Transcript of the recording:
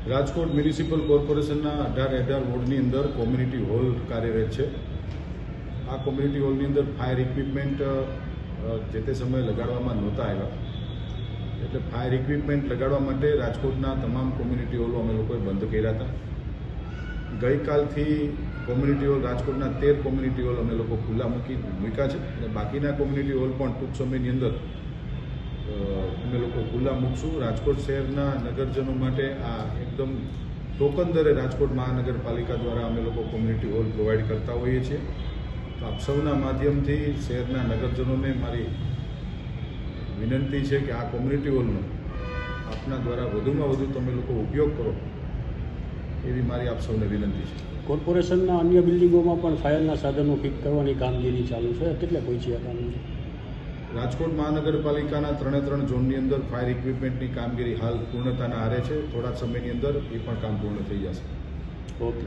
Rajkot municipal કોર્પોરેશનના 18 વોર્ડની અંદર community hall કાર્યરત છે. આ કોમ્યુનિટી હોલની અંદર ફાયર ઇક્વિપમેન્ટ જે તે સમયે લગાડવામાં નહોતા આવ્યા, એટલે ફાયર ઇક્વિપમેન્ટ લગાડવા માટે રાજકોટના તમામ કોમ્યુનિટી હોલો અમે લોકોએ બંધ કર્યા હતા. ગઈકાલથી કોમ્યુનિટી હોલ રાજકોટના 13 કોમ્યુનિટી હોલ અમે લોકો ખુલ્લા મૂક્યા છે અને બાકીના કોમ્યુનિટી હોલ પણ ટૂંક સમયની અંદર અમે લોકો ખુલ્લા મૂકશું. રાજકોટ શહેરના નગરજનો માટે આ એકદમ ટોકન દરે રાજકોટ મહાનગરપાલિકા દ્વારા અમે લોકો કોમ્યુનિટી હોલ પ્રોવાઈડ કરતા હોઈએ છીએ. તો આપ સૌના માધ્યમથી શહેરના નગરજનોને મારી વિનંતી છે કે આ કોમ્યુનિટી હોલનો આપના દ્વારા વધુમાં વધુ તમે લોકો ઉપયોગ કરો એવી મારી આપ સૌને વિનંતી છે. કોર્પોરેશનના અન્ય બિલ્ડિંગોમાં પણ ફાયરના સાધનો ફિટ કરવાની કામગીરી ચાલુ છે, કેટલે પહોંચી આ કામગીરી? રાજકોટ મહાનગરપાલિકાના 3 ઝોનની અંદર ફાયર ઇક્વિપમેન્ટની કામગીરી હાલ પૂર્ણતાના આરે છે. થોડા સમયની અંદર એ પણ કામ પૂર્ણ થઈ જશે. ઓકે.